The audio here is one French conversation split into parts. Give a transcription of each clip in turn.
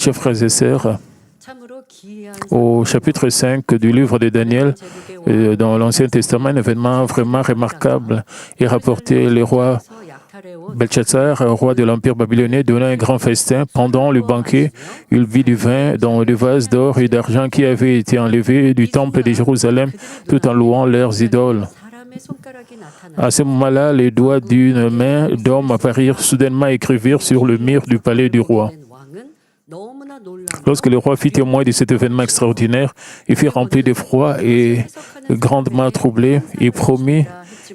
Chers frères et sœurs, au chapitre 5 du livre de Daniel, dans l'Ancien Testament, un événement vraiment remarquable est rapporté. Le roi Belshazzar, roi de l'Empire babylonien, donna un grand festin. Pendant le banquet, il vit du vin dans des vases d'or et d'argent qui avaient été enlevés du temple de Jérusalem, tout en louant leurs idoles. À ce moment-là, les doigts d'une main d'homme apparurent soudainement et écrivirent sur le mur du palais du roi. Lorsque le roi fit témoin de cet événement extraordinaire, il fut rempli d'effroi et grandement troublé. Il promit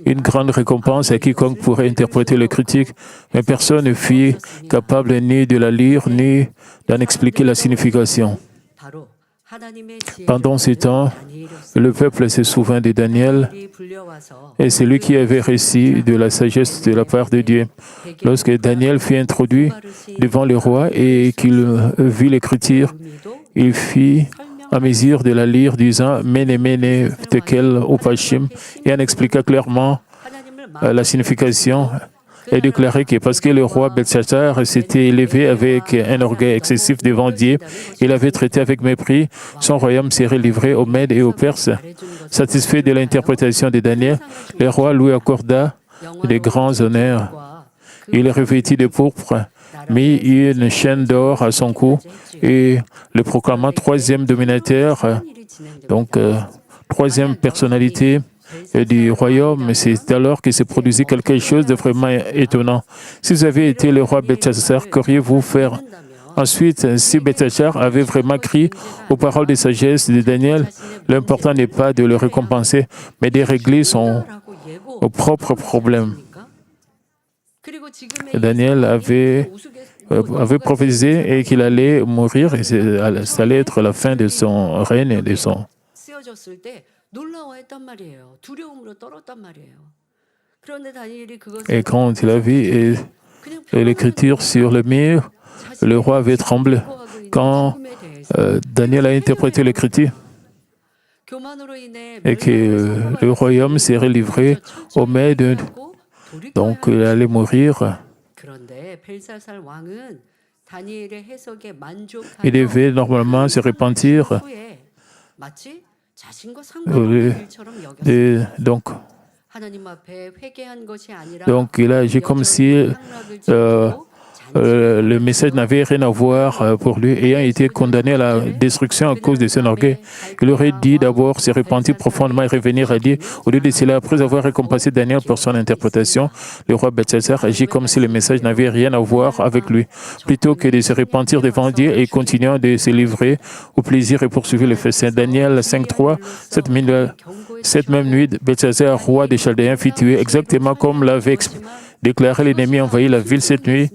une grande récompense à quiconque pourrait interpréter les critiques, mais personne ne fut capable ni de la lire, ni d'en expliquer la signification. Pendant ce temps, le peuple se souvint de Daniel et c'est lui qui avait reçu de la sagesse de la part de Dieu. Lorsque Daniel fut introduit devant le roi et qu'il vit l'écriture, il fit à mesure de la lire, disant Mene, Mene, Tekel, Upashim, et en expliqua clairement la signification et déclaré que parce que le roi Belshazzar s'était élevé avec un orgueil excessif devant Dieu, il avait traité avec mépris, son royaume serait livré aux Mèdes et aux Perses. Satisfait de l'interprétation de Daniel, le roi lui accorda de grands honneurs. Il revêtit de pourpre, mit une chaîne d'or à son cou et le proclama troisième dominateur, donc troisième personnalité du royaume. C'est alors que se produisit quelque chose de vraiment étonnant. Si vous aviez été le roi Belshazzar, qu'auriez-vous fait? Ensuite, si Belshazzar avait vraiment crié aux paroles de sagesse de Daniel, l'important n'est pas de le récompenser, mais de régler son propre problème. Daniel avait prophétisé et qu'il allait mourir, et ça allait être la fin de son règne et de son... Et quand il a vu l'écriture sur le mur, le roi avait tremblé. Quand Daniel a interprété l'écriture, et que le royaume serait livré aux Mèdes, donc il allait mourir. Il devait normalement se repentir. Donc il a agi comme si le message n'avait rien à voir pour lui, ayant été condamné à la destruction à cause de son orgueil. Il aurait dit d'abord se repentir profondément et revenir à Dieu. Au lieu de cela, après avoir récompensé Daniel pour son interprétation, le roi Belshazzar agit comme si le message n'avait rien à voir avec lui. Plutôt que de se repentir devant Dieu et continuant de se livrer au plaisir et poursuivre le festin. Daniel 5.3, cette même nuit, Belshazzar, roi des Chaldéens, fut tué exactement comme l'avait déclaré l'ennemi envahit la ville cette nuit.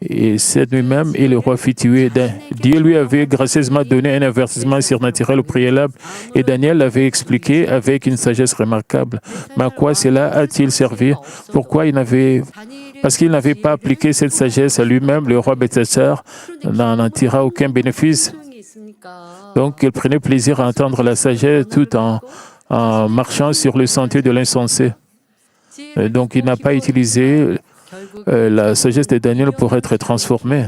Et cette nuit même, le roi fut tué. Dieu lui avait gracieusement donné un avertissement surnaturel au préalable et Daniel l'avait expliqué avec une sagesse remarquable. Mais à quoi cela a-t-il servi? Pourquoi Parce qu'il n'avait pas appliqué cette sagesse à lui-même, le roi Belshazzar n'en tira aucun bénéfice. Donc il prenait plaisir à entendre la sagesse tout en marchant sur le sentier de l'insensé. Donc il n'a pas utilisé la sagesse de Daniel pour être transformé.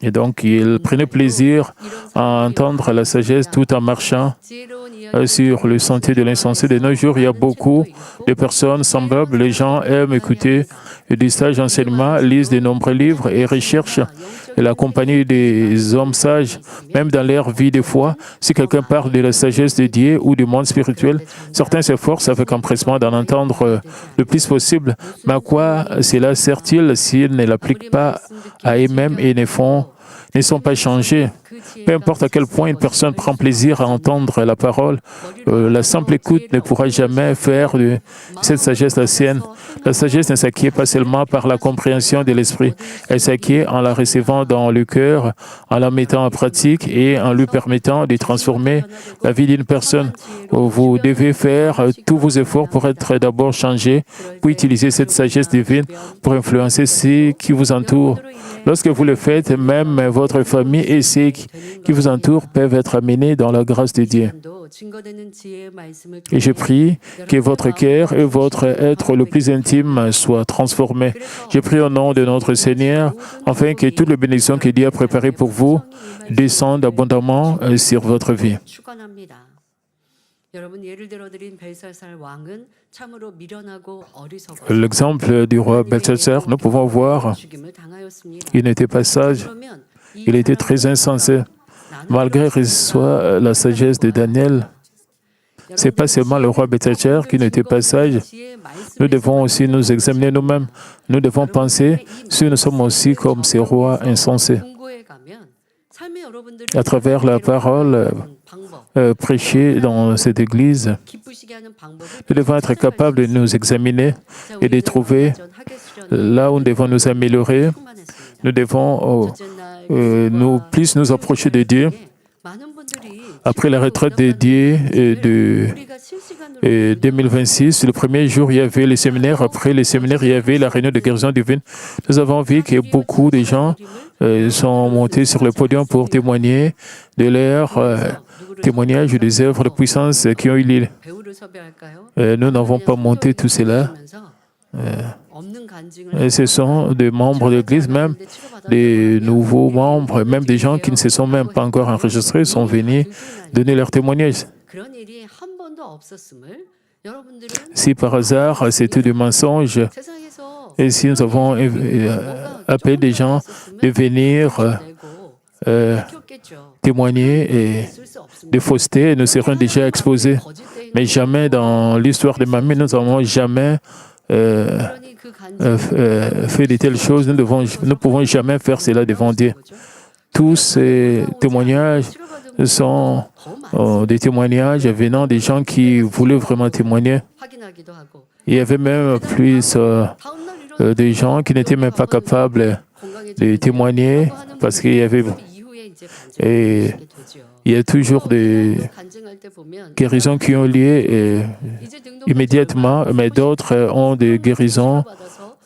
Et donc, il prenait plaisir à entendre la sagesse tout en marchant sur le sentier de l'insensé. De nos jours, il y a beaucoup de personnes semblables. Les gens aiment écouter des sages enseignements, lisent de nombreux livres et recherchent la compagnie des hommes sages, même dans leur vie de foi. Si quelqu'un parle de la sagesse de Dieu ou du monde spirituel, certains s'efforcent avec empressement d'en entendre le plus possible. Mais à quoi cela sert-il s'ils ne l'appliquent pas à eux-mêmes et ne sont pas changés? Peu importe à quel point une personne prend plaisir à entendre la parole, la simple écoute ne pourra jamais faire de cette sagesse la sienne. La sagesse ne s'acquiert pas seulement par la compréhension de l'esprit, elle s'acquiert en la recevant dans le cœur, en la mettant en pratique et en lui permettant de transformer la vie d'une personne. Vous devez faire tous vos efforts pour être d'abord changé, puis utiliser cette sagesse divine pour influencer ceux qui vous entourent. Lorsque vous le faites, même vous-même, votre famille et ceux qui vous entourent peuvent être amenés dans la grâce de Dieu. Et je prie que votre cœur et votre être le plus intime soient transformés. Je prie au nom de notre Seigneur, afin que toutes les bénédictions que Dieu a préparées pour vous descendent abondamment sur votre vie. L'exemple du roi Belshazzar, nous pouvons voir, il n'était pas sage, il était très insensé. Malgré soit la sagesse de Daniel, ce n'est pas seulement le roi Belshazzar qui n'était pas sage. Nous devons aussi nous examiner nous-mêmes. Nous devons penser si nous sommes aussi comme ces rois insensés. À travers la parole prêchée dans cette église, nous devons être capables de nous examiner et de trouver là où nous devons nous améliorer. Nous devons plus nous approcher de Dieu. Après la retraite de Dieu de 2026, le premier jour, il y avait les séminaires. Après les séminaires, il y avait la réunion de guérison divine. Nous avons vu que beaucoup de gens sont montés sur le podium pour témoigner de leur témoignage des œuvres de puissance qui ont eu lieu. Nous n'avons pas monté tout cela. Ce sont des membres de l'Église, même des nouveaux membres, même des gens qui ne se sont même pas encore enregistrés, sont venus donner leur témoignage. Si par hasard c'était du mensonge, et si nous avons appelé des gens de venir témoigner et de fausseté, nous serons déjà exposés. Mais jamais dans l'histoire de ma vie, nous n'avons jamais fait de telles choses. Nous ne pouvons jamais faire cela devant Dieu. Tous ces témoignages sont des témoignages venant des gens qui voulaient vraiment témoigner. Il y avait même plus de gens qui n'étaient même pas capables de témoigner parce qu'il y avait... Et il y a toujours des guérisons qui ont lieu immédiatement, mais d'autres ont des guérisons,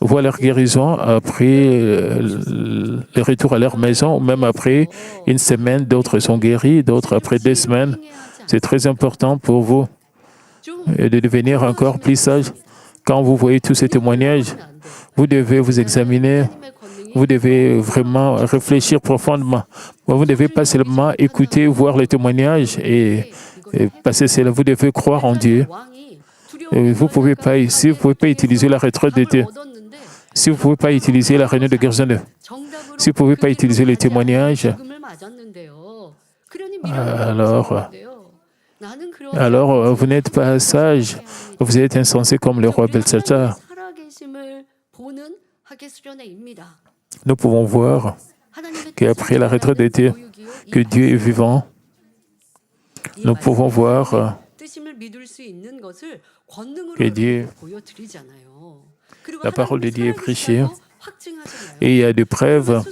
voient leur guérison après le retour à leur maison, ou même après une semaine, d'autres sont guéris, d'autres après 2 semaines. C'est très important pour vous de devenir encore plus sage. Quand vous voyez tous ces témoignages, vous devez vous examiner. Vous devez vraiment réfléchir profondément. Vous ne devez pas seulement écouter, voir les témoignages et passer cela. Vous devez croire en Dieu. Vous ne pouvez pas utiliser la retraite d'été. Si vous ne pouvez pas utiliser la réunion de guérison, si vous ne pouvez pas utiliser les témoignages, alors vous n'êtes pas sage. Vous êtes insensé comme le roi Belshazzar. Nous pouvons voir qu'après la retraite d'été, que Dieu est vivant. Nous pouvons voir que Dieu, la parole de Dieu est prêchée et il y a des preuves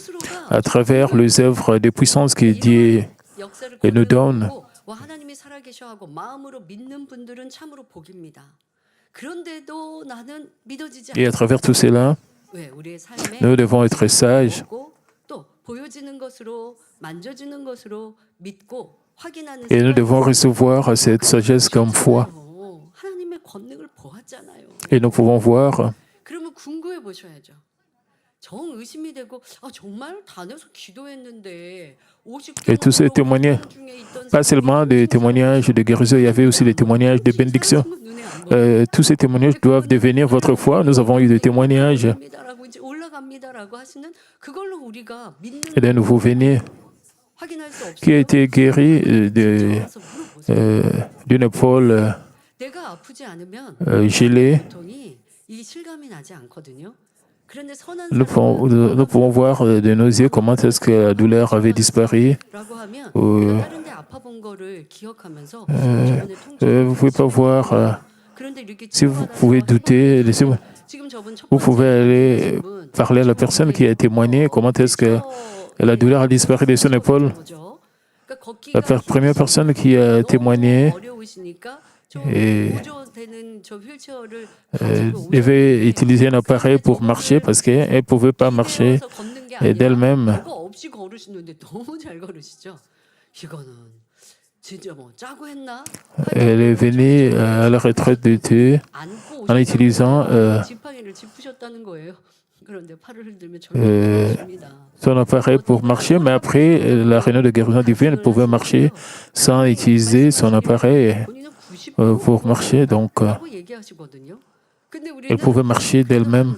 à travers les œuvres de puissance que Dieu nous donne. Et à travers tout cela, nous devons être sages et nous devons recevoir cette sagesse comme foi. Et nous pouvons voir et tous ces témoignages, pas seulement des témoignages de guérison, il y avait aussi des témoignages de bénédiction. Tous ces témoignages doivent devenir votre foi. Nous avons eu des témoignages. Et d'un nouveau venu qui a été guéri d'une épaule gelée. Nous pouvons voir de nos yeux comment est-ce que la douleur avait disparu. Vous ne pouvez pas voir. Si vous pouvez douter, vous pouvez aller parler à la personne qui a témoigné comment est-ce que la douleur a disparu de son épaule. La première personne qui a témoigné Et elle devait utiliser un appareil pour marcher parce qu'elle ne pouvait pas marcher d'elle-même. Elle est venue à la retraite d'été en utilisant son appareil pour marcher, mais après la réunion de guérison divine, elle pouvait marcher sans utiliser son appareil pour marcher. Donc, elle pouvait marcher d'elle-même.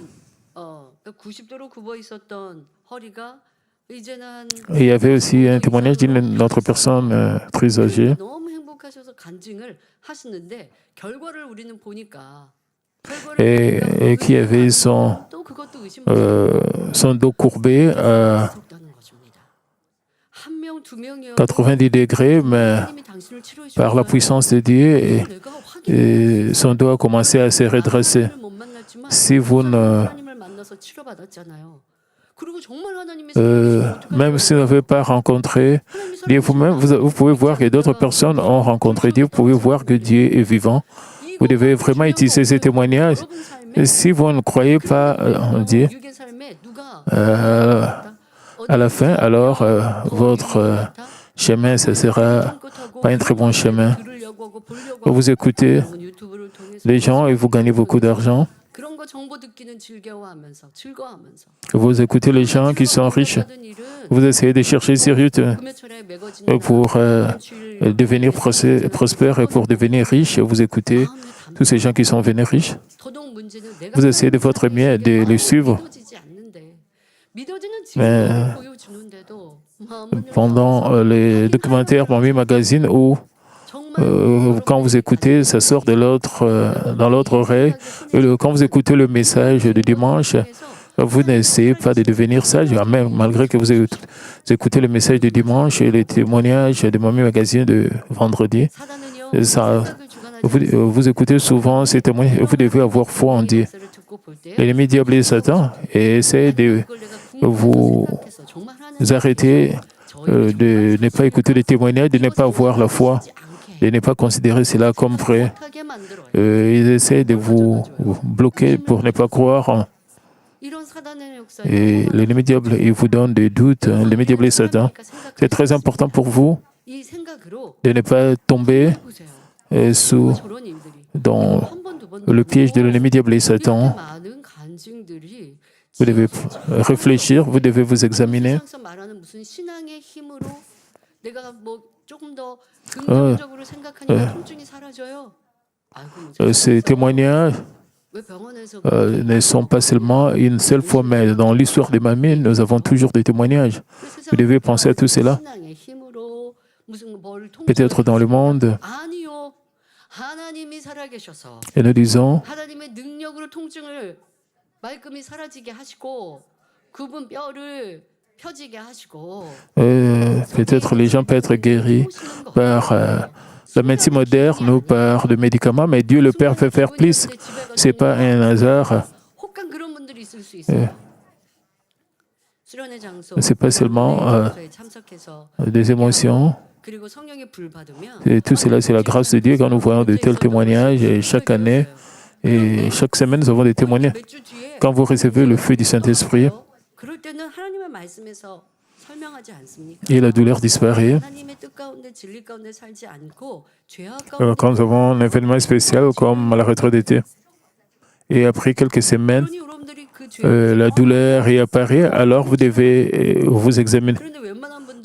Et il y avait aussi un témoignage d'une autre personne très âgée. Et qui avait son dos courbé à 90 degrés, mais par la puissance de Dieu, et son dos a commencé à se redresser. Si vous ne... même si vous n'avez pas rencontré Dieu vous-même, vous pouvez voir que d'autres personnes ont rencontré Dieu, vous pouvez voir que Dieu est vivant. Vous devez vraiment utiliser ces témoignages. Et si vous ne croyez pas en Dieu, à la fin, alors votre chemin, ce ne sera pas un très bon chemin. Vous écoutez les gens et vous gagnez beaucoup d'argent. Vous écoutez les gens qui sont riches. Vous essayez de chercher sérieux pour devenir prospère et pour devenir riche. Vous écoutez tous ces gens qui sont devenus riches. Vous essayez de votre mieux de les suivre. Mais pendant les documentaires Mami Magazine, où quand vous écoutez, ça sort de dans l'autre oreille. Quand vous écoutez le message du dimanche, vous n'essayez pas de devenir sage, même malgré que vous écoutez le message du dimanche et les témoignages de Mami Magazine de vendredi. Vous écoutez souvent ces témoignages, vous devez avoir foi en Dieu. L'ennemi diable et Satan essaie de vous arrêter de ne pas écouter les témoignages, de ne pas avoir la foi, de ne pas considérer cela comme vrai. Ils essaient de vous bloquer pour ne pas croire. Et l'ennemi diable, il vous donne des doutes. L'ennemi diable et Satan. C'est très important pour vous de ne pas tomber dans le piège de l'ennemi diable et Satan. Vous devez réfléchir, vous devez vous examiner. Ces témoignages ne sont pas seulement une seule fois, mais dans l'histoire de Mamie, nous avons toujours des témoignages. Vous devez penser à tout cela. Peut-être dans le monde, et nous disons, peut-être les gens peuvent être guéris par la médecine moderne ou par des médicaments, mais Dieu le Père peut faire plus. Ce n'est pas un hasard. Ce n'est pas seulement des émotions. Et tout cela, c'est la grâce de Dieu quand nous voyons de tels témoignages et chaque année et chaque semaine, nous avons des témoignages. Quand vous recevez le feu du Saint-Esprit, et la douleur disparaît. Quand nous avons un événement spécial comme la retraite d'été, et après quelques semaines, la douleur réapparaît, alors vous devez vous examiner.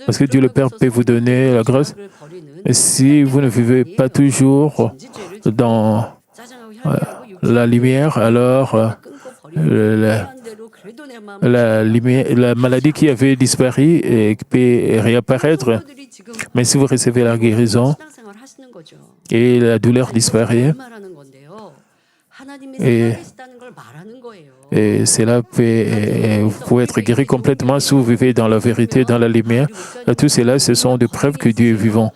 Parce que Dieu le Père peut vous donner la grâce. Et si vous ne vivez pas toujours dans la lumière, alors la maladie qui avait disparu peut réapparaître. Mais si vous recevez la guérison et la douleur disparaît, et cela vous pouvez être guéri complètement si vous vivez dans la vérité, dans la lumière. Tout cela, ce sont des preuves que Dieu est vivant.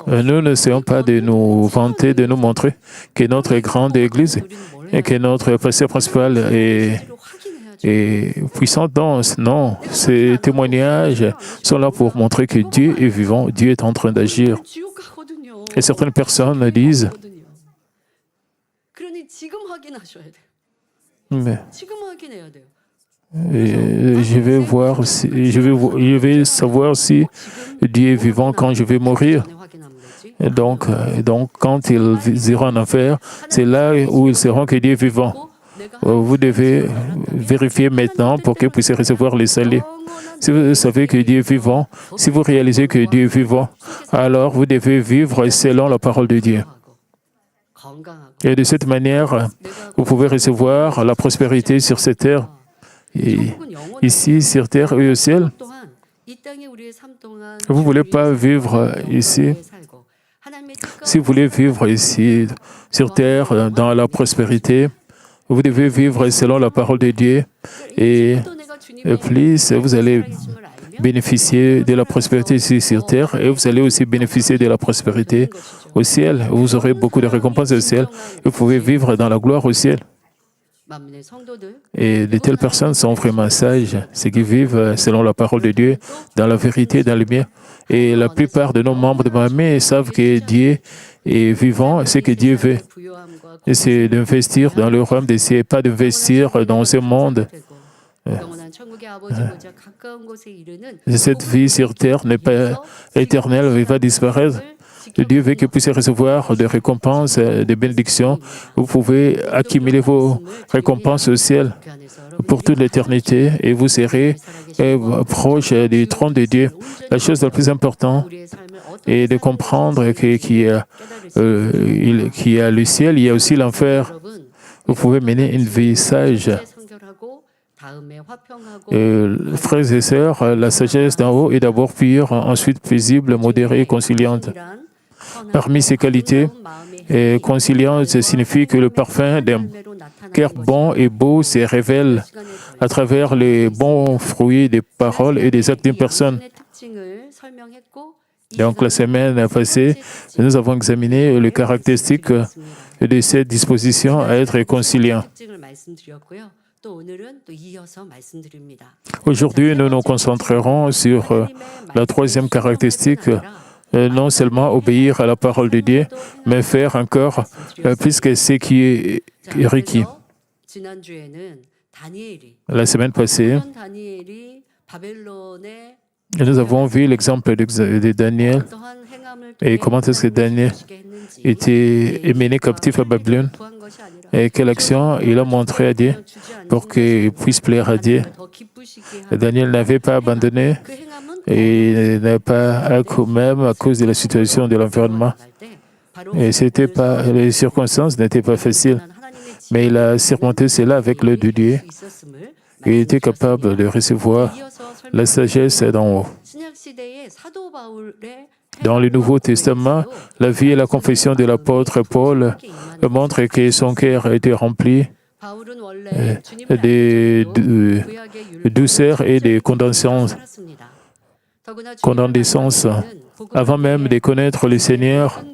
Nous n'essayons pas de nous vanter, de nous montrer que notre grande Église et que notre pasteur principal et puissante danse. Non, ces témoignages sont là pour montrer que Dieu est vivant, Dieu est en train d'agir. Et certaines personnes disent, mais je vais savoir si Dieu est vivant quand je vais mourir. Et donc, quand ils iront en enfer, c'est là où ils sauront que Dieu est vivant. Vous devez vérifier maintenant pour que vous puissiez recevoir les saluts. Si vous savez que Dieu est vivant, si vous réalisez que Dieu est vivant, alors vous devez vivre selon la parole de Dieu. Et de cette manière, vous pouvez recevoir la prospérité sur cette terre. Et ici, sur terre et au ciel, vous ne voulez pas vivre ici. Si vous voulez vivre ici, sur terre, dans la prospérité, vous devez vivre selon la parole de Dieu. Et plus vous allez bénéficier de la prospérité ici sur terre, et vous allez aussi bénéficier de la prospérité au ciel. Vous aurez beaucoup de récompenses au ciel. Vous pouvez vivre dans la gloire au ciel. Et de telles personnes sont vraiment sages, ceux qui vivent selon la parole de Dieu, dans la vérité, dans le bien. Et la plupart de nos membres de Mahamé savent que Dieu est vivant, ce que Dieu veut. Et c'est d'investir dans le royaume des cieux, pas d'investir dans ce monde. Cette vie sur terre n'est pas éternelle, elle va disparaître. Dieu veut que vous puissiez recevoir des récompenses, des bénédictions. Vous pouvez accumuler vos récompenses au ciel pour toute l'éternité et vous serez proche du trône de Dieu. La chose la plus importante est de comprendre qu'il y a le ciel, il y a aussi l'enfer. Vous pouvez mener une vie sage. Frères et sœurs, la sagesse d'en haut est d'abord pure, ensuite paisible, modérée et conciliante. Parmi ces qualités, conciliante signifie que le parfum d'un cœur bon et beau se révèle à travers les bons fruits des paroles et des actes d'une personne. Donc, la semaine passée, nous avons examiné les caractéristiques de cette disposition à être conciliant. Aujourd'hui, nous nous concentrerons sur la troisième caractéristique, non seulement obéir à la parole de Dieu, mais faire encore plus que ce qui est requis. La semaine passée, nous avons vu l'exemple de Daniel et comment est-ce que Daniel était mené captif à Babylone et quelle action il a montré à Dieu pour qu'il puisse plaire à Dieu. Daniel n'avait pas abandonné et n'a pas, même à cause de la situation de l'environnement. Et les circonstances n'étaient pas faciles, mais il a surmonté cela avec l'aide de Dieu. Il était capable de recevoir la sagesse d'en haut. Dans le Nouveau Testament, la vie et la confession de l'apôtre Paul montrent que son cœur a été rempli de douceur et de condescendance. Avant même de connaître le Seigneur,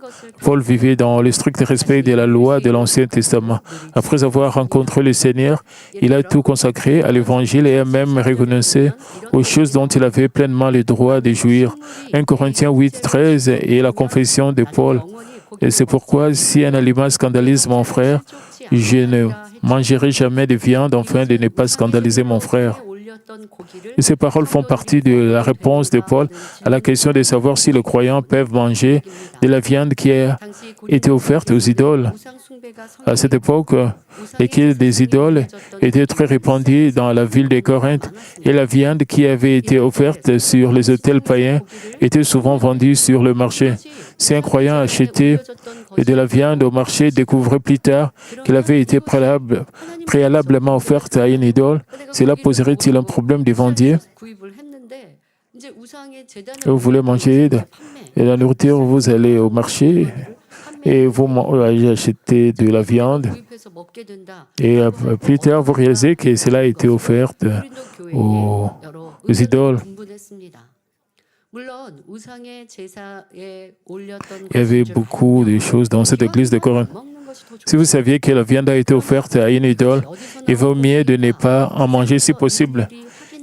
Paul vivait dans le strict respect de la loi de l'Ancien Testament. Après avoir rencontré le Seigneur, il a tout consacré à l'Évangile et a même renoncé aux choses dont il avait pleinement le droit de jouir. 1 Corinthiens 8, 13 est la confession de Paul. Et c'est pourquoi, si un aliment scandalise mon frère, je ne mangerai jamais de viande afin de ne pas scandaliser mon frère. Et ces paroles font partie de la réponse de Paul à la question de savoir si les croyants peuvent manger de la viande qui a été offerte aux idoles. À cette époque, les cultes des idoles étaient très répandus dans la ville de Corinthe et la viande qui avait été offerte sur les autels païens était souvent vendue sur le marché. Si un croyant achetait de la viande au marché découvrait plus tard qu'elle avait été préalablement offerte à une idole, cela poserait-il un problème devant Dieu? Vous voulez manger de la nourriture, vous allez au marché et vous achetez de la viande. Et plus tard, vous réalisez que cela a été offert aux idoles. Il y avait beaucoup de choses dans cette église de Corinthe. Si vous saviez que la viande a été offerte à une idole, il vaut mieux de ne pas en manger si possible.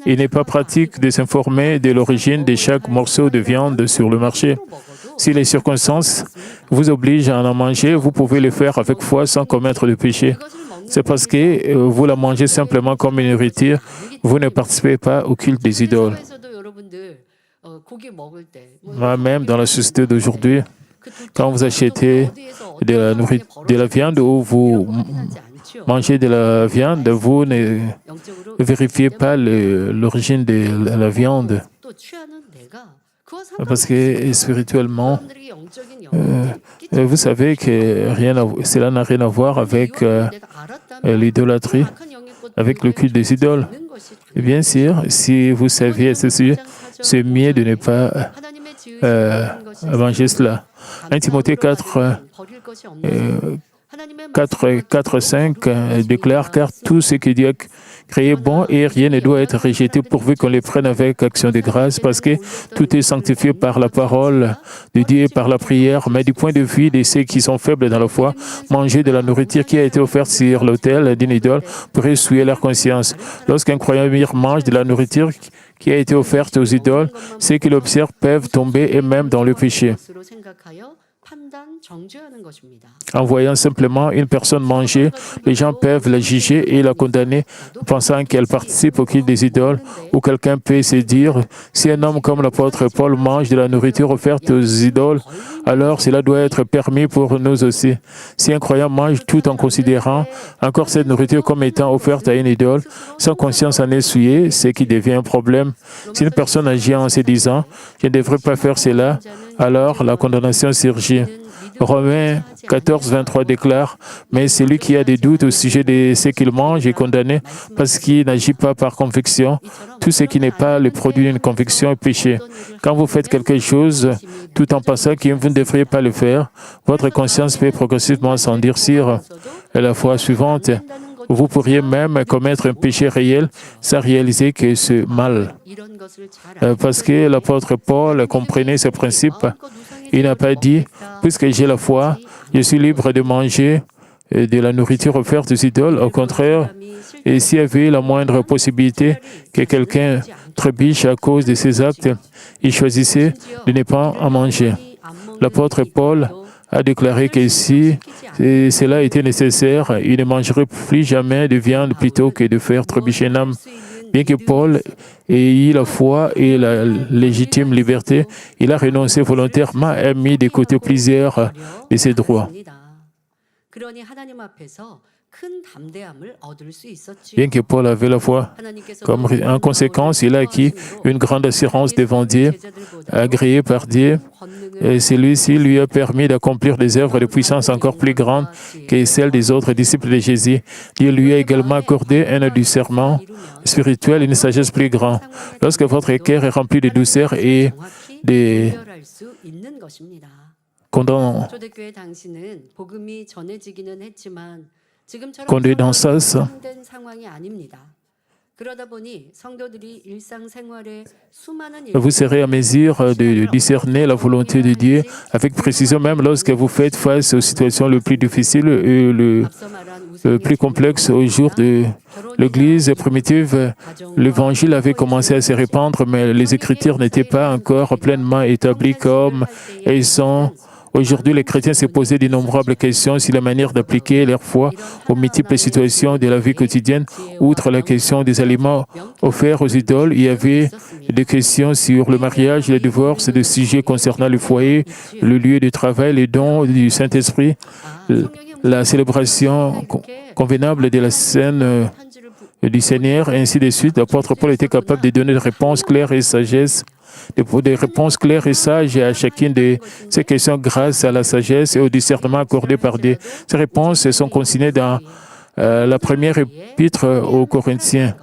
Il n'est pas pratique de s'informer de l'origine de chaque morceau de viande sur le marché. Si les circonstances vous obligent à en manger, vous pouvez le faire avec foi sans commettre de péché. C'est parce que vous la mangez simplement comme une nourriture, vous ne participez pas au culte des idoles. Même dans la société d'aujourd'hui, quand vous achetez de la viande ou vous mangez de la viande, vous ne vérifiez pas l'origine de la viande. Parce que spirituellement, vous savez que cela n'a rien à voir avec l'idolâtrie, avec le culte des idoles. Et bien sûr, si vous saviez ceci, c'est mieux de ne pas manger cela. 1 Timothée 4:5 déclare « Car tout ce que Dieu a créé est bon et rien ne doit être rejeté pourvu qu'on les prenne avec action de grâce, parce que tout est sanctifié par la parole de Dieu et par la prière. Mais du point de vue de ceux qui sont faibles dans la foi, manger de la nourriture qui a été offerte sur l'autel d'une idole pourrait souiller leur conscience. Lorsqu'un croyant mange de la nourriture qui a été offerte aux idoles, ceux qui l'observent peuvent tomber et même dans le péché. En voyant simplement une personne manger, les gens peuvent la juger et la condamner, pensant qu'elle participe au culte des idoles, ou quelqu'un peut se dire, si un homme comme l'apôtre Paul mange de la nourriture offerte aux idoles, alors cela doit être permis pour nous aussi. Si un croyant mange tout en considérant encore cette nourriture comme étant offerte à une idole, sans conscience en est souillée, ce qui devient un problème. Si une personne agit en se disant, je ne devrais pas faire cela, alors la condamnation surgit. Romains 14:23 déclare, « Mais celui qui a des doutes au sujet de ce qu'il mange est condamné parce qu'il n'agit pas par conviction. Tout ce qui n'est pas le produit d'une conviction est péché. Quand vous faites quelque chose tout en pensant que vous ne devriez pas le faire, votre conscience peut progressivement s'endurcir. Et la fois suivante, vous pourriez même commettre un péché réel sans réaliser que c'est mal. » Parce que l'apôtre Paul comprenait ce principe. Il n'a pas dit, puisque j'ai la foi, je suis libre de manger de la nourriture offerte aux idoles. Au contraire, et s'il y avait la moindre possibilité que quelqu'un trébuche à cause de ses actes, il choisissait de ne pas en manger. L'apôtre Paul a déclaré que si cela était nécessaire, il ne mangerait plus jamais de viande plutôt que de faire trébucher une âme. Bien que Paul ait eu la foi et la légitime liberté, il a renoncé volontairement et mis de côté plusieurs de ses droits. Bien que Paul avait la foi, en conséquence, il a acquis une grande assurance devant Dieu, agréée par Dieu, et celui-ci lui a permis d'accomplir des œuvres de puissance encore plus grandes que celles des autres disciples de Jésus. Dieu lui a également accordé un discernement spirituel et une sagesse plus grande. Lorsque votre cœur est rempli de douceur et de condescendance, vous serez à mesure de discerner la volonté de Dieu avec précision, même lorsque vous faites face aux situations les plus difficiles et le plus complexes. Au jour de l'Église primitive, l'Évangile avait commencé à se répandre, mais les Écritures n'étaient pas encore pleinement établies comme elles sont. Aujourd'hui, les chrétiens se posaient d'innombrables questions sur la manière d'appliquer leur foi aux multiples situations de la vie quotidienne. Outre la question des aliments offerts aux idoles, il y avait des questions sur le mariage, le divorce, des sujets concernant le foyer, le lieu de travail, les dons du Saint-Esprit, la célébration convenable de la scène du Seigneur, et ainsi de suite. L'apôtre Paul était capable de donner des réponses claires et sages à chacune de ces questions grâce à la sagesse et au discernement accordé par Dieu. Ces réponses sont consignées dans la première épître aux Corinthiens.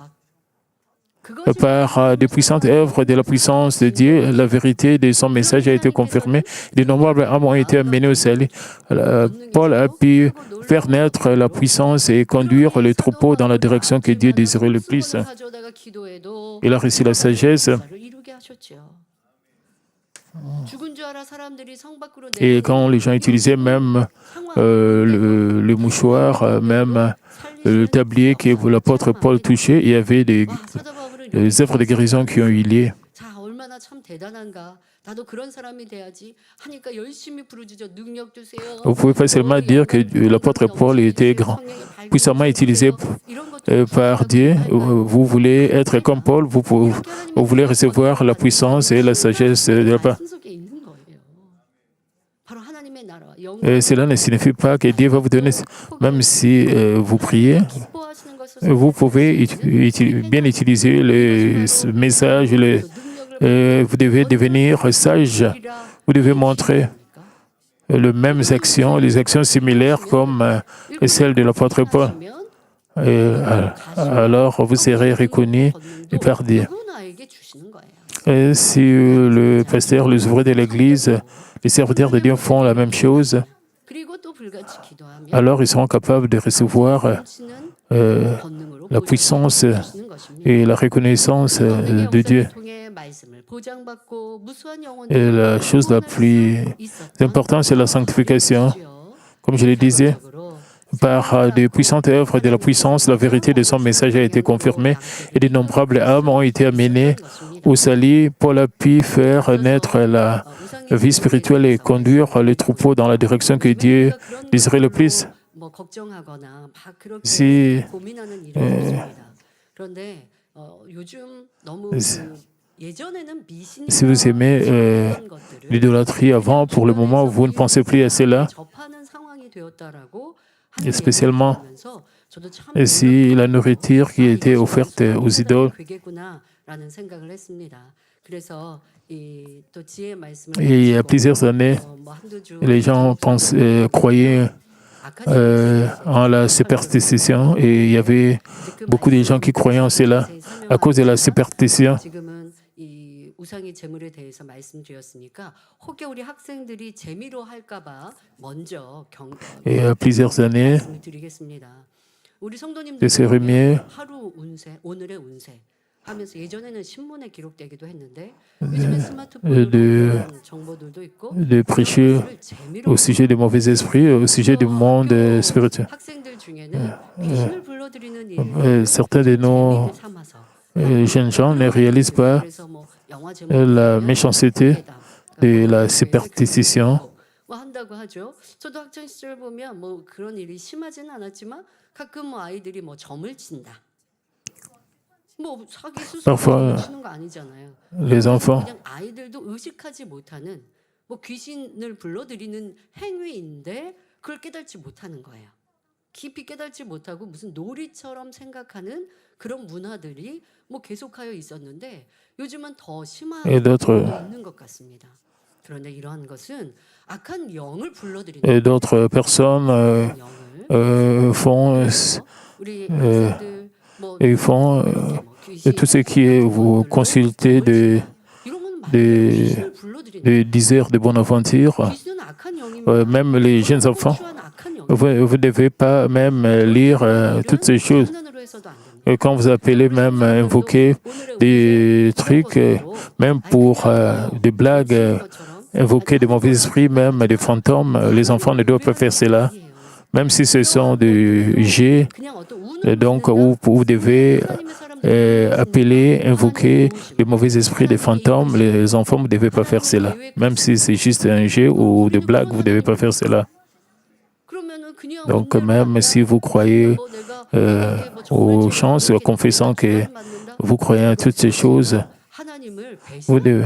Par de puissantes œuvres de la puissance de Dieu, la vérité de son message a été confirmée. De nombreuses âmes ont été amenées au salut. Paul a pu faire naître la puissance et conduire les troupeaux dans la direction que Dieu désirait le plus. Il a reçu la sagesse Et quand les gens utilisaient même le mouchoir, même le tablier que l'apôtre Paul touchait, il y avait des œuvres de guérison qui ont eu lieu. Vous ne pouvez pas seulement dire que l'apôtre Paul était grand, puissamment utilisé par Dieu. Vous voulez être comme Paul, vous voulez recevoir la puissance et la sagesse de la part. Et cela ne signifie pas que Dieu va vous donner, même si vous priez, vous pouvez bien utiliser les messages, vous devez devenir sage, vous devez montrer les mêmes actions, les actions similaires comme celles de l'apôtre Paul. Et alors vous serez reconnu par Dieu. Et si le pasteur, les ouvriers de l'Église, les serviteurs de Dieu font la même chose, alors ils seront capables de recevoir la puissance et la reconnaissance de Dieu. Et la chose la plus importante, c'est la sanctification. Comme je le disais, par de puissantes œuvres de la puissance, la vérité de son message a été confirmée et d'innombrables âmes ont été amenées au salut. Paul a pu faire naître la vie spirituelle et conduire les troupeaux dans la direction que Dieu désirait le plus. Si vous aimez l'idolâtrie avant, pour le moment, vous ne pensez plus à cela. Et spécialement si la nourriture qui était offerte aux idoles. Et il y a plusieurs années, les gens croyaient en la superstition et il y avait beaucoup de gens qui croyaient en cela à cause de la superstition. Et il y a plusieurs années, les cérémonies de prêcher au sujet des mauvais esprits, au sujet du monde spirituel. Certains de nos jeunes gens ne réalisent pas la méchanceté de la superstition. Parfois, les enfants et d'autres personnes font tout ce qui est vous consulter des diseurs de Bonaventure, même les jeunes enfants. Vous ne devez pas même lire toutes ces choses. Et quand vous appelez même invoquer des trucs, même pour des blagues, invoquer des mauvais esprits, même des fantômes, les enfants ne doivent pas faire cela. Même si ce sont des jets, donc vous devez appeler, invoquer les mauvais esprits des fantômes, les enfants, vous ne devez pas faire cela. Même si c'est juste un jet ou des blagues, vous ne devez pas faire cela. Donc même si vous croyez aux chances, en confessant que vous croyez à toutes ces choses, vous ne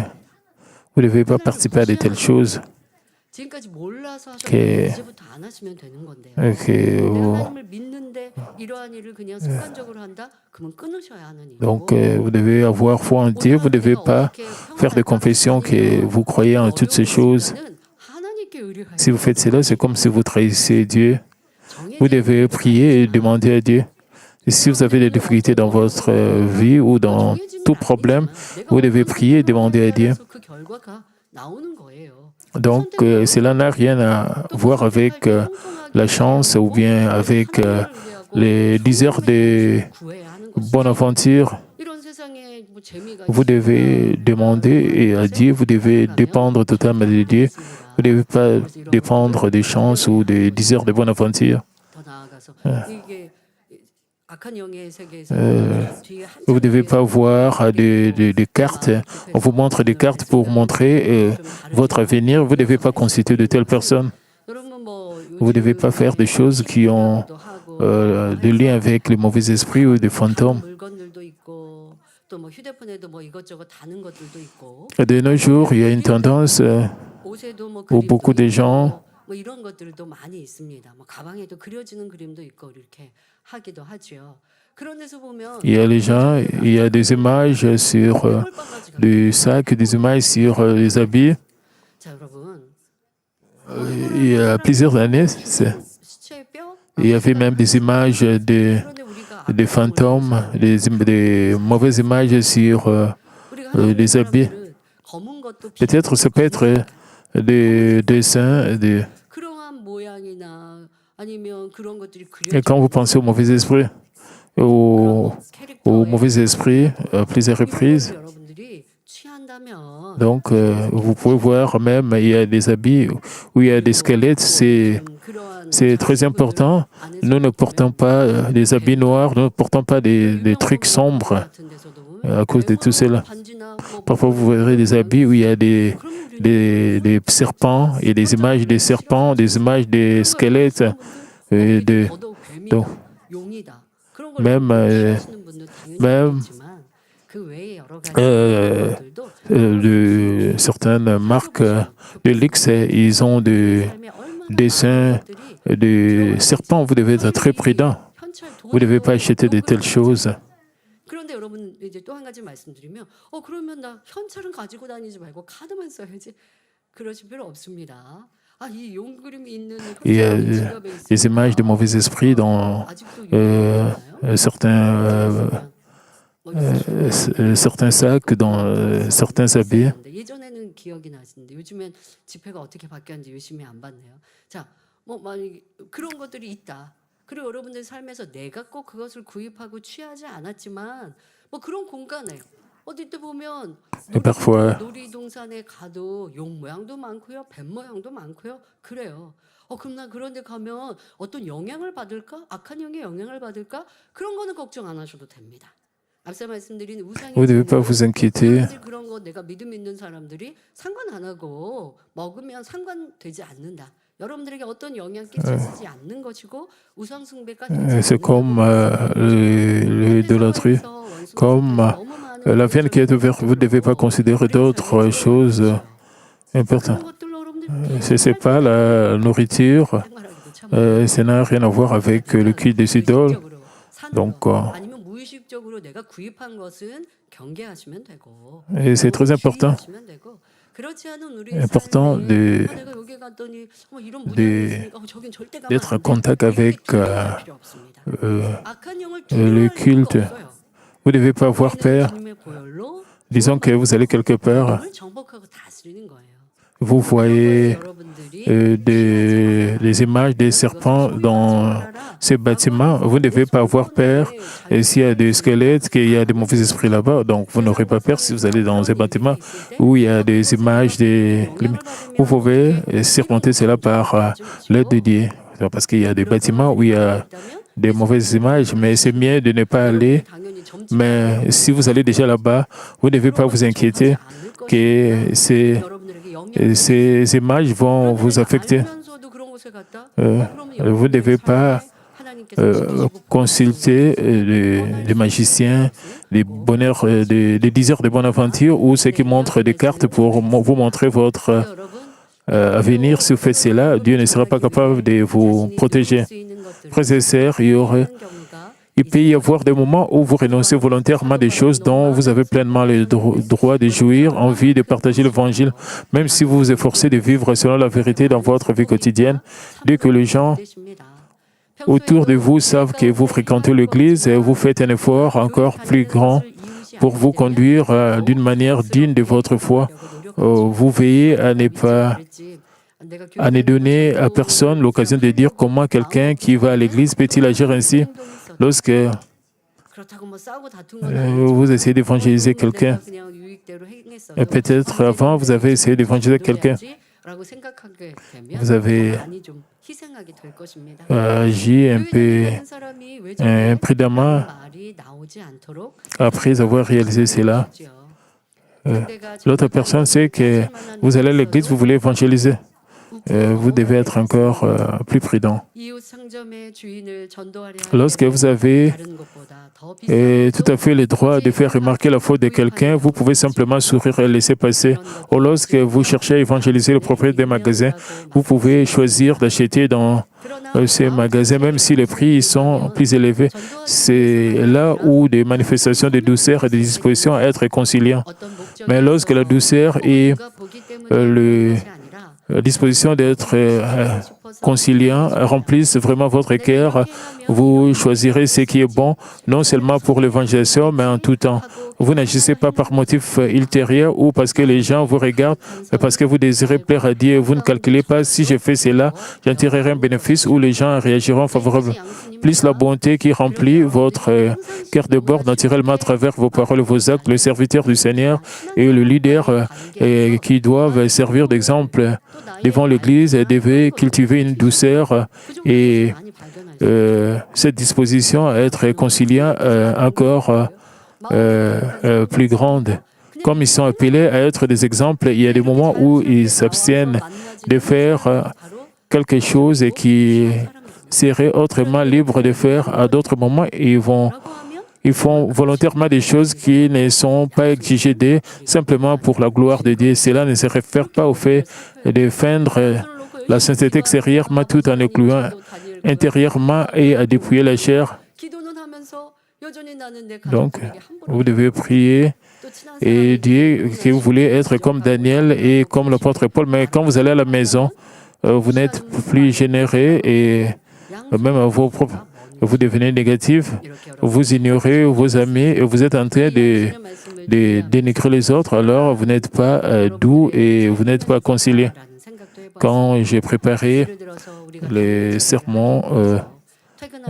devez pas participer à de telles choses. Donc, vous devez avoir foi en Dieu, vous ne devez pas faire de confession que vous croyez en toutes ces choses. Si vous faites cela, c'est comme si vous trahissez Dieu. Vous devez prier et demander à Dieu. Et si vous avez des difficultés dans votre vie ou dans tout problème, vous devez prier et demander à Dieu. Donc, cela n'a rien à voir avec la chance ou bien avec les diseurs de Bonaventure. vous devez demander et à Dieu, vous devez dépendre totalement de Dieu. Vous ne devez pas dépendre des chances ou des désirs de bonne aventure. Vous ne devez pas voir des cartes. On vous montre des cartes pour montrer votre avenir. Vous ne devez pas constituer de telles personnes. Vous ne devez pas faire des choses qui ont des liens avec les mauvais esprits ou des fantômes. De nos jours, il y a une tendance où beaucoup de gens il y a des images sur les sacs, des images sur les habits. Il y a plusieurs années, il y avait même des images des fantômes, des mauvaises images sur les habits. Peut-être ça peut être des dessins. Et quand vous pensez au mauvais esprit, au mauvais esprit à plusieurs reprises, donc vous pouvez voir même, il y a des habits où il y a des squelettes, c'est très important. Nous ne portons pas des habits noirs, nous ne portons pas des trucs sombres à cause de tout cela. Parfois, vous verrez des habits où il y a des serpents et des images des serpents, des images des squelettes, même certaines marques de luxe, ils ont des dessins de serpents. Vous devez être très prudent. Vous ne devez pas acheter de telles choses. 그런데 여러분 이제 또 한 가지 말씀드리면 그러면 나 현찰은 가지고 다니지 말고 카드만 써야지. 그러실 필요 없습니다. Il y a des images de mauvais esprits dans certains sacs, dans certains habits. 예전에는 기억이 나시는데 요즘엔 지폐가 어떻게 바뀌었는지 유심히 안 봤네요. 자, 뭐 만약 그런 것들이 있다. 그리고 여러분들 삶에서 내가 꼭 그것을 구입하고 취하지 않았지만 뭐 그런 공간에 어디 때 보면 놀이동산에 가도 용 모양도 많고요, 뱀 모양도 많고요, 그래요. 그럼 나 그런 데 가면 어떤 영향을 받을까? 악한 영의 영향을 받을까? 그런 거는 걱정 안 하셔도 됩니다. 앞서 말씀드린 우상의 그런 거 내가 믿음 있는 사람들이 상관 안 하고 먹으면 상관되지 않는다. C'est comme l'idolâtrie, comme la viande qui est ouverte. Vous ne devez pas considérer d'autres choses importantes. Ce n'est pas la nourriture, ça n'a rien à voir avec le culte des idoles. Donc, et c'est très important. Important d'être en contact avec le culte. Vous ne devez pas avoir peur. Disons que vous allez quelque part, vous voyez des images des serpents dans ces bâtiments. Vous ne devez pas avoir peur. Et s'il y a des squelettes, qu'il y a des mauvais esprits là-bas, donc vous n'aurez pas peur si vous allez dans ces bâtiments où il y a des images, vous pouvez surmonter cela par l'aide de Dieu. Parce qu'il y a des bâtiments où il y a des mauvaises images, mais c'est mieux de ne pas aller. Mais si vous allez déjà là-bas, vous ne devez pas vous inquiéter que ces images vont vous affecter. Vous ne devez pas consulter les magiciens, les diseurs de bonne aventure ou ceux qui montrent des cartes pour vous montrer votre avenir. Si vous faites cela, Dieu ne sera pas capable de vous protéger. Frères et sœurs, il peut y avoir des moments où vous renoncez volontairement à des choses dont vous avez pleinement le droit de jouir, envie de partager l'Évangile, même si vous vous efforcez de vivre selon la vérité dans votre vie quotidienne. Dès que les gens autour de vous savent que vous fréquentez l'Église, vous faites un effort encore plus grand pour vous conduire d'une manière digne de votre foi. Vous veillez à ne donner à personne l'occasion de dire comment quelqu'un qui va à l'Église peut-il agir ainsi. Lorsque Vous essayez d'évangéliser quelqu'un. Et peut-être avant, vous avez essayé d'évangéliser quelqu'un. Vous avez agi un peu imprudemment après avoir réalisé cela. L'autre personne sait que vous allez à l'église, vous voulez évangéliser. Vous devez être encore plus prudent. Lorsque vous avez tout à fait le droit de faire remarquer la faute de quelqu'un, vous pouvez simplement sourire et laisser passer. Ou lorsque vous cherchez à évangéliser le propriétaire des magasins, vous pouvez choisir d'acheter dans ces magasins, même si les prix sont plus élevés. C'est là où des manifestations de douceur et de disposition à être réconciliants. Mais lorsque la douceur et la disposition d'être conciliant remplissent vraiment votre cœur, vous choisirez ce qui est bon, non seulement pour l'évangélisation, mais en tout temps. Vous n'agissez pas par motif ultérieur ou parce que les gens vous regardent, mais parce que vous désirez plaire à Dieu. Vous ne calculez pas si je fais cela, j'en tirerai un bénéfice ou les gens réagiront favorablement. Plus la bonté qui remplit votre cœur de bord naturellement à travers vos paroles et vos actes, le serviteur du Seigneur et le leader qui doivent servir d'exemple devant l'Église devait cultiver une douceur et cette disposition à être conciliant encore plus grande. Comme ils sont appelés à être des exemples, il y a des moments où ils s'abstiennent de faire quelque chose qui serait autrement libre de faire. À d'autres moments, ils font volontairement des choses qui ne sont pas exigées d'eux, simplement pour la gloire de Dieu. Cela ne se réfère pas au fait de feindre la sainteté extérieurement tout en incluant intérieurement et à dépouiller la chair. Donc, vous devez prier et dire que vous voulez être comme Daniel et comme l'apôtre Paul, mais quand vous allez à la maison, vous n'êtes plus généreux et même à vos propres. Vous devenez négatif, vous ignorez vos amis et vous êtes en train de dénigrer les autres, alors vous n'êtes pas doux et vous n'êtes pas concilié. Quand j'ai préparé les sermons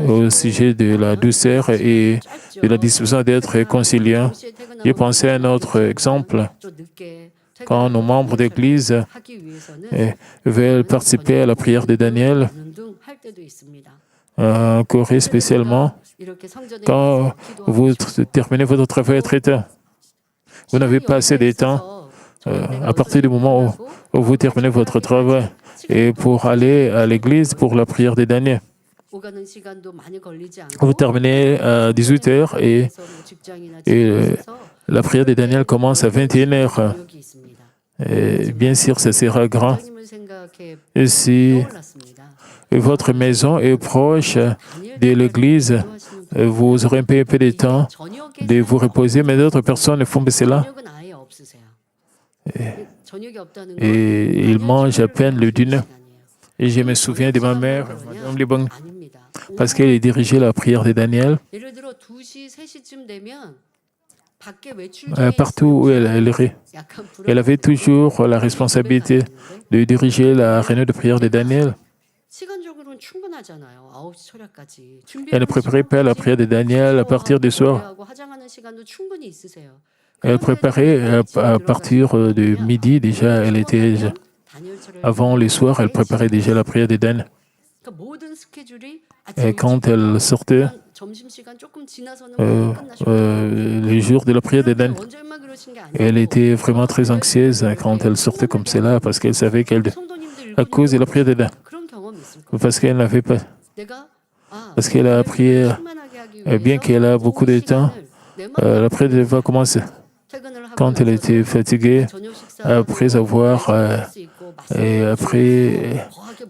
au sujet de la douceur et de la disposition d'être réconciliant, j'ai pensé à un autre exemple. Quand nos membres d'Église veulent participer à la prière de Daniel, en Corée spécialement, quand vous terminez votre travail très tard, vous n'avez pas assez de temps à partir du moment où vous terminez votre travail et pour aller à l'église pour la prière de Daniel. Vous terminez à 18h et la prière de Daniel commence à 21h. Et bien sûr, ça sera grand. Et si votre maison est proche de l'église, vous aurez un peu de temps de vous reposer, mais d'autres personnes ne font pas cela. Et ils mangent à peine le dîner. Et je me souviens de ma mère, Madame Libang, parce qu'elle dirigeait la prière de Daniel. Partout où elle irait, elle avait toujours la responsabilité de diriger la réunion de prière de Daniel. Elle ne préparait pas la prière de Daniel à partir du soir. Elle préparait à partir de midi déjà. Elle était avant le soir, elle préparait déjà la prière de Daniel. Et quand elle sortait, le jour de la prière de Daniel, elle était vraiment très anxieuse quand elle sortait comme cela parce qu'elle savait qu'elle, à cause de la prière de Daniel, parce qu'elle n'avait pas, parce qu'elle a prié, bien qu'elle a beaucoup de temps, la prière va commencer. Quand elle était fatiguée, après avoir, et après,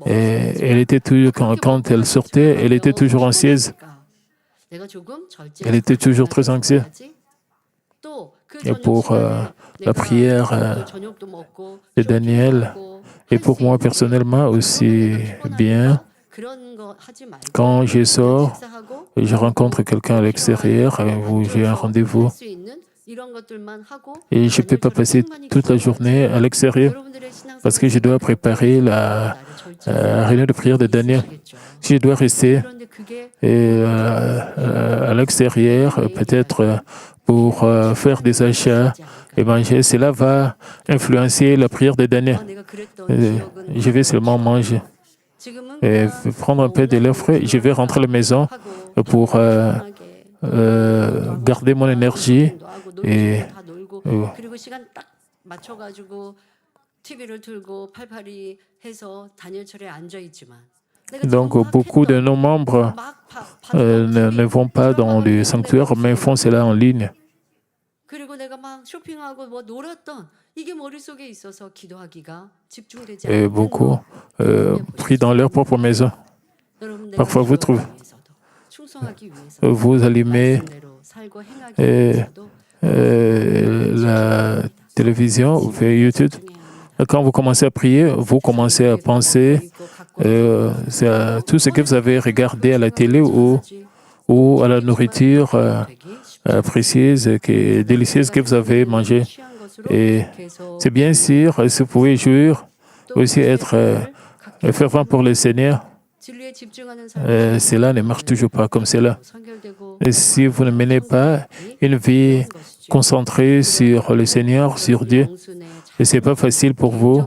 elle était toujours, quand elle sortait, elle était toujours anxieuse. Elle était toujours très anxieuse. Et pour la prière de Daniel, et pour moi personnellement aussi bien, quand je sors, je rencontre quelqu'un à l'extérieur où j'ai un rendez-vous et je ne peux pas passer toute la journée à l'extérieur parce que je dois préparer la réunion de prière de Daniel. Si je dois rester et à l'extérieur, peut-être pour faire des achats et manger. Cela va influencer la prière de Daniel. Je vais seulement manger et prendre un peu de lait frais. Je vais rentrer à la maison pour garder mon énergie et donc beaucoup de nos membres ne vont pas dans le sanctuaire, mais font cela en ligne. Et beaucoup prient dans leur propre maison. Parfois, vous allumez la télévision ou YouTube. Quand vous commencez à prier, vous commencez à penser à tout ce que vous avez regardé à la télé ou à la nourriture précise, délicieuse que vous avez mangée. Et c'est bien sûr, si vous pouvez jouer, aussi être fervent pour le Seigneur, cela ne marche toujours pas comme cela. Et si vous ne menez pas une vie concentrée sur le Seigneur, sur Dieu, et ce n'est pas facile pour vous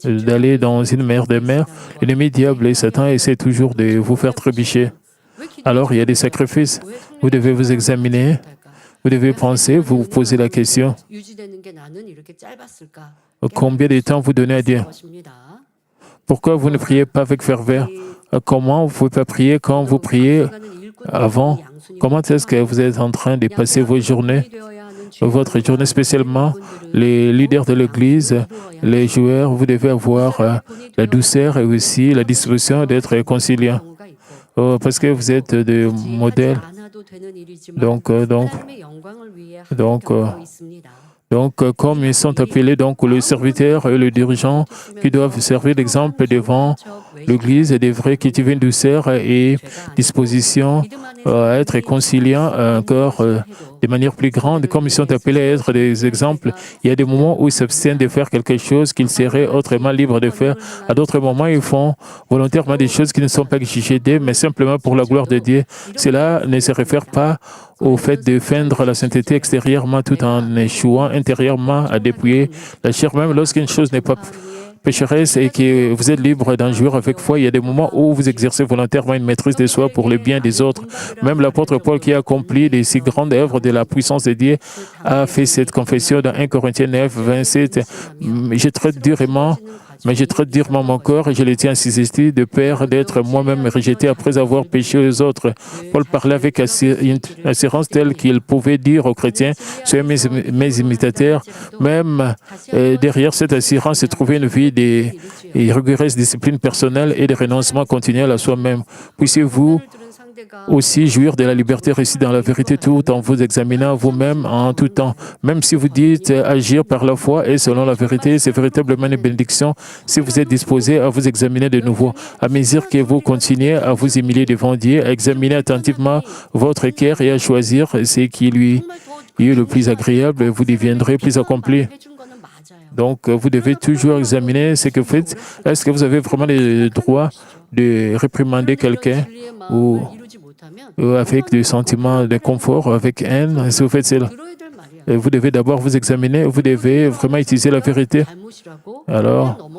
d'aller dans une mer de mer. L'ennemi diable et Satan essaient toujours de vous faire trébucher. Alors, il y a des sacrifices. Vous devez vous examiner. Vous devez penser, vous poser la question. Combien de temps vous donnez à Dieu? Pourquoi vous ne priez pas avec ferveur? Comment vous ne pouvez pas prier quand vous priez avant? Comment est-ce que vous êtes en train de passer vos journées? Votre journée, spécialement les leaders de l'Église, les joueurs, vous devez avoir la douceur et aussi la disposition d'être conciliant. Parce que vous êtes des modèles. Donc, comme ils sont appelés, donc le serviteur et le dirigeant qui doivent servir d'exemple devant l'Église devraient cultiver une douceur et disposition à être conciliants encore de manière plus grande. Comme ils sont appelés à être des exemples, il y a des moments où ils s'abstiennent de faire quelque chose qu'ils seraient autrement libres de faire. À d'autres moments, ils font volontairement des choses qui ne sont pas exigées d'eux, mais simplement pour la gloire de Dieu. Cela ne se réfère pas au fait de feindre la sainteté extérieurement tout en échouant intérieurement à dépouiller la chair. Même lorsqu'une chose n'est pas pécheresse et que vous êtes libre d'en jouir avec foi, il y a des moments où vous exercez volontairement une maîtrise de soi pour le bien des autres. Même l'apôtre Paul, qui a accompli des si grandes œuvres de la puissance de Dieu, a fait cette confession dans 1 Corinthiens 9, 27. Je traite durement mon corps et je le tiens assis de peur d'être moi-même rejeté après avoir péché aux autres. Paul parlait avec une assurance telle qu'il pouvait dire aux chrétiens, soyez mes imitateurs. Même derrière cette assurance se trouvait une vie de rigoureuse discipline personnelle et de renoncement continuel à soi-même. Puissiez-vous aussi jouir de la liberté reçue dans la vérité tout en vous examinant vous-même en tout temps. Même si vous dites agir par la foi et selon la vérité, c'est véritablement une bénédiction si vous êtes disposé à vous examiner de nouveau. À mesure que vous continuez à vous humilier devant Dieu, à examiner attentivement votre cœur et à choisir ce qui lui est le plus agréable, vous deviendrez plus accompli. Donc, vous devez toujours examiner ce que vous faites. Est-ce que vous avez vraiment le droit de réprimander quelqu'un ou avec des sentiments de confort, avec haine, si vous faites cela? Vous devez d'abord vous examiner, vous devez vraiment utiliser la vérité. Alors,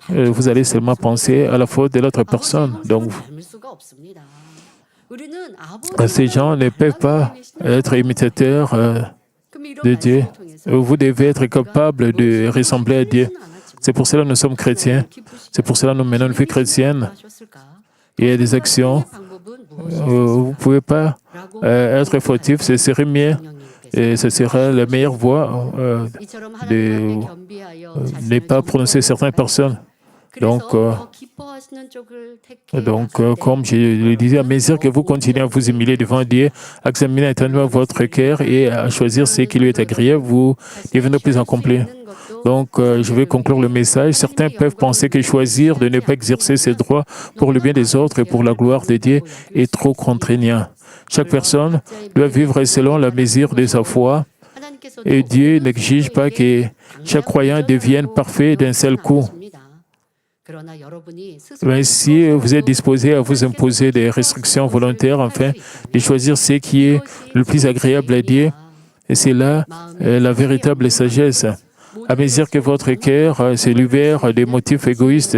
vous allez seulement penser à la faute de l'autre personne. Donc, ces gens ne peuvent pas être imitateurs de Dieu. Vous devez être capable de ressembler à Dieu. C'est pour cela que nous sommes chrétiens. C'est pour cela que nous menons une vie chrétienne. Il y a des actions. Vous ne pouvez pas être fautif, ce serait mieux. Et ce sera la meilleure voie de ne pas prononcer certaines personnes. Donc, comme je le disais, à mesure que vous continuez à vous humilier devant Dieu, à examiner attentivement votre cœur et à choisir ce qui lui est agréable, vous devenez plus accompli. Donc, je vais conclure le message. Certains peuvent penser que choisir de ne pas exercer ses droits pour le bien des autres et pour la gloire de Dieu est trop contraignant. Chaque personne doit vivre selon la mesure de sa foi et Dieu n'exige pas que chaque croyant devienne parfait d'un seul coup. Mais si vous êtes disposé à vous imposer des restrictions volontaires afin de choisir ce qui est le plus agréable à Dieu, et c'est là la véritable sagesse. À mesure que votre cœur se libère des motifs égoïstes,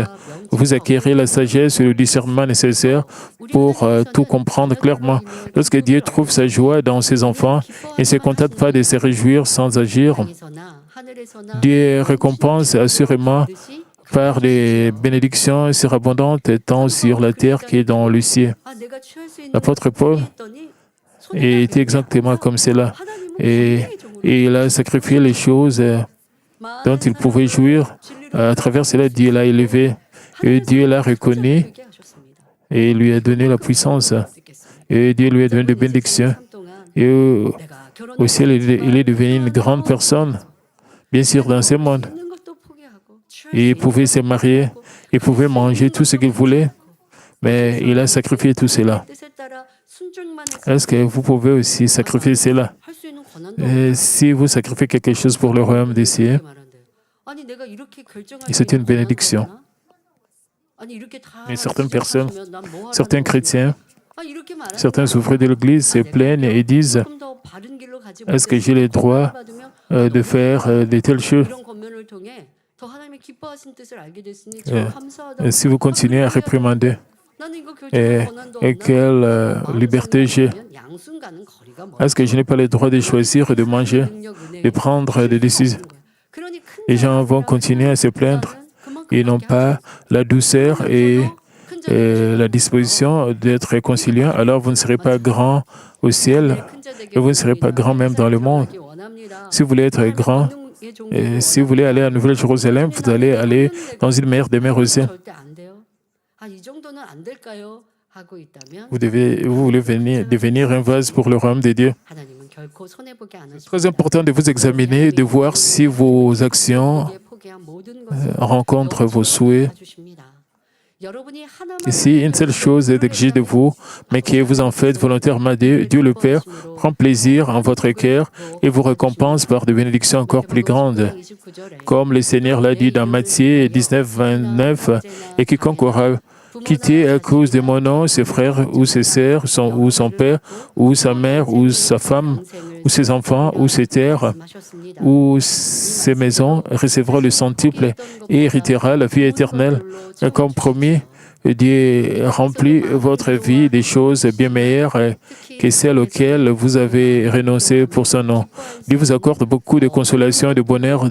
vous acquérez la sagesse et le discernement nécessaire pour tout comprendre clairement. Lorsque Dieu trouve sa joie dans ses enfants, il ne se contente pas de se réjouir sans agir. Dieu récompense assurément par des bénédictions surabondantes tant sur la terre que dans le ciel. L'apôtre Paul était exactement comme cela. Et il a sacrifié les choses dont il pouvait jouir. À travers cela, Dieu l'a élevé. Et Dieu l'a reconnu et lui a donné la puissance. Et Dieu lui a donné des bénédictions. Et au ciel, il est devenu une grande personne, bien sûr, dans ce monde. Et il pouvait se marier, il pouvait manger tout ce qu'il voulait, mais il a sacrifié tout cela. Est-ce que vous pouvez aussi sacrifier cela? Et si vous sacrifiez quelque chose pour le royaume des cieux, c'est une bénédiction. Et certaines personnes, certains chrétiens, certains ouvriers de l'Église se plaignent et disent « Est-ce que j'ai le droit de faire de telles choses ?» Si vous continuez à réprimander, et quelle liberté j'ai? Est-ce que je n'ai pas le droit de choisir, de manger, de prendre des décisions? Les gens vont continuer à se plaindre. Ils n'ont pas la douceur et la disposition d'être réconciliants. Alors vous ne serez pas grand au ciel et vous ne serez pas grand même dans le monde. Si vous voulez être grand, et si vous voulez aller à Nouvelle-Jérusalem, vous allez aller dans une mer des mers au ciel. Vous voulez devenir un vase pour le royaume de Dieu. C'est très important de vous examiner, de voir si vos actions rencontrent vos souhaits. Et si une seule chose est exigée de vous, mais que vous en faites volontairement, Dieu le Père prend plaisir en votre cœur et vous récompense par des bénédictions encore plus grandes. Comme le Seigneur l'a dit dans Matthieu 19, 29, « Et quiconque aura quitté à cause de mon nom ses frères ou ses sœurs, ou son père, ou sa mère, ou sa femme, ou ses enfants, ou ses terres, ou ses maisons, recevra le centuple et héritera la vie éternelle. » Comme promis, Dieu remplit votre vie des choses bien meilleures que celles auxquelles vous avez renoncé pour son nom. Dieu vous accorde beaucoup de consolation et de bonheur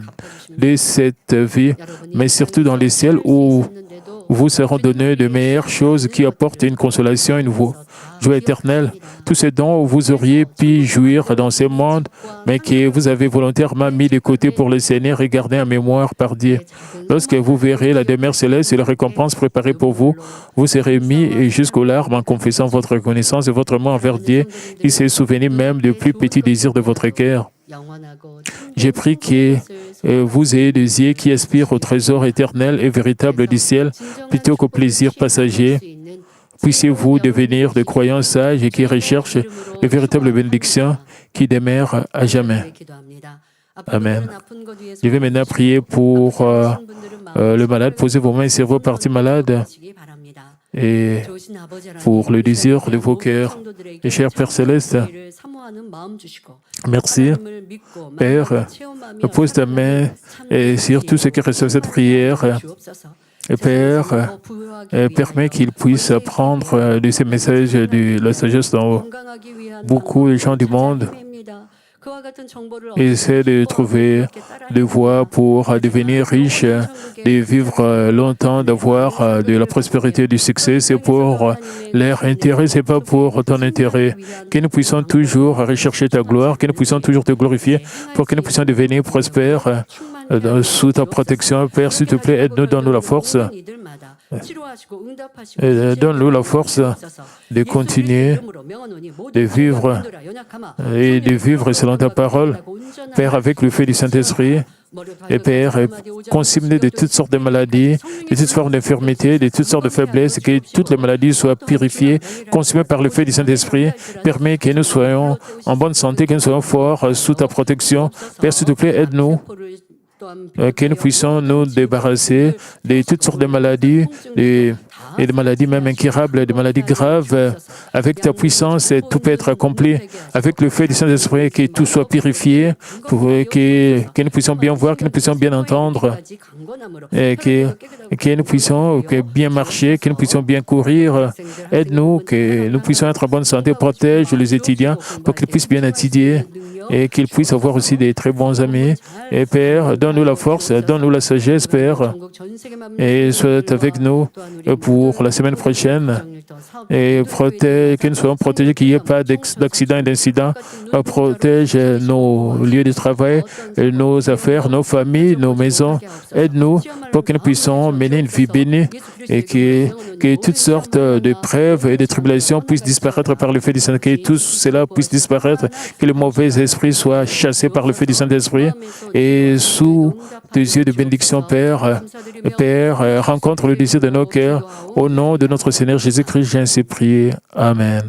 de cette vie, mais surtout dans les ciels où vous seront données de meilleures choses qui apportent une consolation, une joie éternelle. Tout ce dont vous auriez pu jouir dans ce monde, mais que vous avez volontairement mis de côté pour le Seigneur et gardé en mémoire par Dieu. Lorsque vous verrez la demeure céleste et la récompense préparée pour vous, vous serez mis jusqu'aux larmes en confessant votre reconnaissance et votre amour envers Dieu, qui s'est souvenu même du plus petit désir de votre cœur. J'ai pris que vous ayez des yeux qui aspirent au trésor éternel et véritable du ciel plutôt qu'aux plaisirs passagers. Puissiez-vous devenir des croyants sages et qui recherchent les véritables bénédictions qui demeurent à jamais. Amen. Je vais maintenant prier pour le malade. Posez vos mains sur vos parties malades et pour le désir de vos cœurs. Et cher Père Céleste, merci. Père, pose ta main sur tous ceux qui reçoivent cette prière. Et Père, permets qu'ils puissent apprendre de ces messages de la sagesse d'en haut. Beaucoup de gens du monde essaient de trouver des voies pour devenir riches, de vivre longtemps, d'avoir de la prospérité et du succès. C'est pour leur intérêt, ce n'est pas pour ton intérêt. Que nous puissions toujours rechercher ta gloire, que nous puissions toujours te glorifier, pour que nous puissions devenir prospères sous ta protection. Père, s'il te plaît, aide-nous, donne-nous la force. Donne-nous la force de continuer de vivre et de vivre selon ta parole. Père, avec le feu du Saint-Esprit, et Père, consume-nous de toutes sortes de maladies, de toutes formes d'infirmités, de toutes sortes de faiblesses, que toutes les maladies soient purifiées, consumées par le feu du Saint-Esprit. Permets que nous soyons en bonne santé, que nous soyons forts sous ta protection. Père, s'il te plaît, aide-nous que nous puissions nous débarrasser de toutes sortes de maladies, et de maladies même incurables, de maladies graves. Avec ta puissance, tout peut être accompli. Avec le feu du Saint-Esprit, que tout soit purifié, pour que nous puissions bien voir, que nous puissions bien entendre, et que nous puissions bien marcher, que nous puissions bien courir. Aide-nous, que nous puissions être en bonne santé. Protège les étudiants pour qu'ils puissent bien étudier et qu'ils puissent avoir aussi des très bons amis. Et Père, donne-nous la force, donne-nous la sagesse, Père, et sois avec nous pour la semaine prochaine. Et que nous soyons protégés, qu'il n'y ait pas d'accident et d'incident. Protège nos lieux de travail, nos affaires, nos familles, nos maisons. Aide-nous pour que nous puissions mener une vie bénie et que toutes sortes d'épreuves et de tribulations puissent disparaître par le feu du Saint-Esprit, que tout cela puisse disparaître, que le mauvais esprit soit chassé par le feu du Saint-Esprit. Et sous tes yeux de bénédiction, Père, rencontre le désir de nos cœurs. Au nom de notre Seigneur Jésus-Christ, j'ai ainsi prié. Amen.